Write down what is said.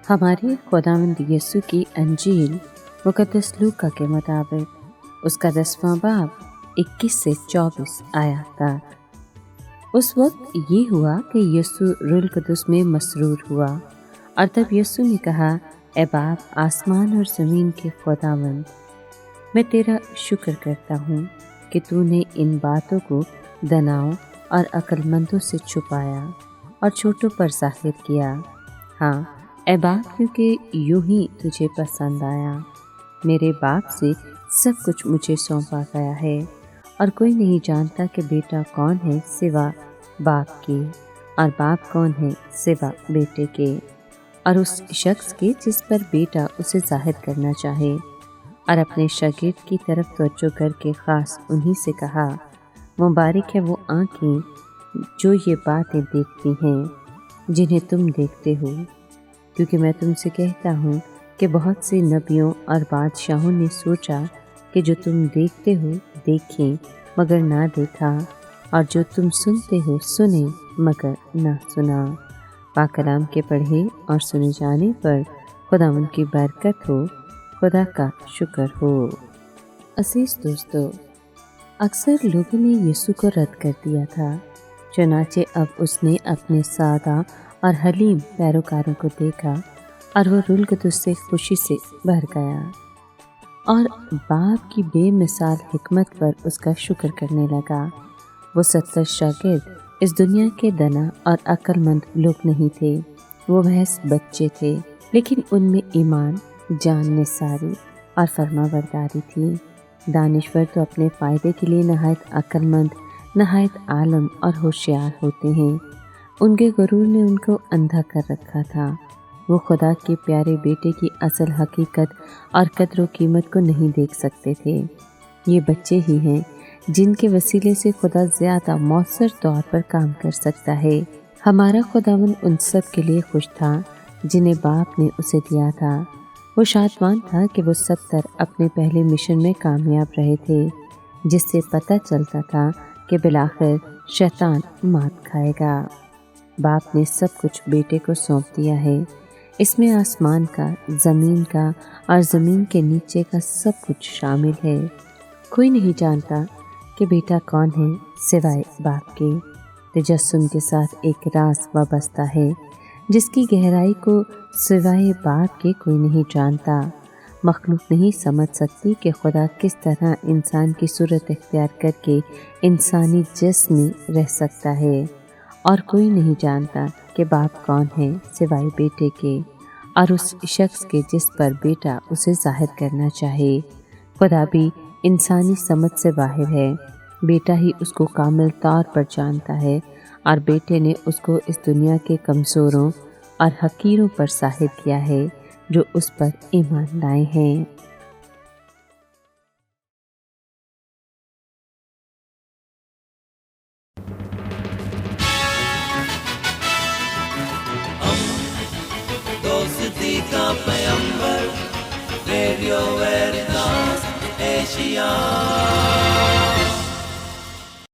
हमारे खुदावंद यीशु की अंजील मुकद्दस लूका के मुताबिक उसका 10वां बाब 21 से 24 आयत तक। उस वक्त ये हुआ कि यीशु रूह कुदस में मसरूर हुआ और तब यीशु ने कहा, ए बाप, आसमान और ज़मीन के खुदावंद, मैं तेरा शुक्र करता हूँ कि तूने इन बातों को दनाओं और अक्लमंदों से छुपाया और छोटों पर ज़ाहिर किया। हाँ ए बाप, क्योंकि यूं ही तुझे पसंद आया। मेरे बाप से सब कुछ मुझे सौंपा गया है और कोई नहीं जानता कि बेटा कौन है सिवा बाप के, और बाप कौन है सिवा बेटे के, और उस शख्स के जिस पर बेटा उसे जाहिर करना चाहे। और अपने शागिर्द की तरफ तवज्जो करके ख़ास उन्हीं से कहा, मुबारक है वो आँखें जो ये बातें देखती हैं जिन्हें तुम देखते हो, क्योंकि मैं तुमसे कहता हूँ कि बहुत से नबियों और बादशाहों ने सोचा कि जो तुम देखते हो देखें मगर ना देखा, और जो तुम सुनते हो सुने मगर ना सुना। पाक कलाम के पढ़े और सुने जाने पर खुदावंद की बरकत हो, खुदा का शुक्र हो। अजीज दोस्तों, अक्सर लोगों ने यीशु को रद्द कर दिया था, चुनाचे अब उसने अपने सादा और हलीम पैरोकारों को देखा और वो रूह कुदस से खुशी से भर गया और बाप की बेमिसाल हिकमत पर उसका शुक्र करने लगा। वो 70 शागिर्द इस दुनिया के दना और अक्लमंद लोग नहीं थे, वो महज बच्चे थे, लेकिन उनमें ईमान, जान निसारी और फरमाबरदारी थी। दानिश्वर तो अपने फ़ायदे के लिए नहायत अक्लमंद, नहायत आलम और होशियार होते हैं। उनके गुरूर ने उनको अंधा कर रखा था। वो खुदा के प्यारे बेटे की असल हकीकत और कद्र कीमत को नहीं देख सकते थे। ये बच्चे ही हैं जिनके वसीले से खुदा ज़्यादा मौसर तौर पर काम कर सकता है। हमारा खुदावंद उन सब के लिए खुश था जिन्हें बाप ने उसे दिया था। वो शादमान था कि वो 70 अपने पहले मिशन में कामयाब रहे थे, जिससे पता चलता था कि बिलाखिर शैतान मात खाएगा। बाप ने सब कुछ बेटे को सौंप दिया है। इसमें आसमान का, ज़मीन का और ज़मीन के नीचे का सब कुछ शामिल है। कोई नहीं जानता कि बेटा कौन है सिवाय बाप के। तजस्सुम के साथ एक राज वाबस्ता है जिसकी गहराई को सिवाय बाप के कोई नहीं जानता। मखलूक नहीं समझ सकती कि खुदा किस तरह इंसान की सूरत इख्तियार करके इंसानी जिस्म में रह सकता है, और कोई नहीं जानता कि बाप कौन है सिवाय बेटे के और उस शख्स के जिस पर बेटा उसे जाहिर करना चाहे। खुदा भी इंसानी समझ से बाहर है। बेटा ही उसको कामिल तौर पर जानता है और बेटे ने उसको इस दुनिया के कमज़ोरों और हकीरों पर जाहिर किया है जो उस पर ईमान लाए हैं। दोस्ती का पैगंबर, रेडियो वेरितास एशिया।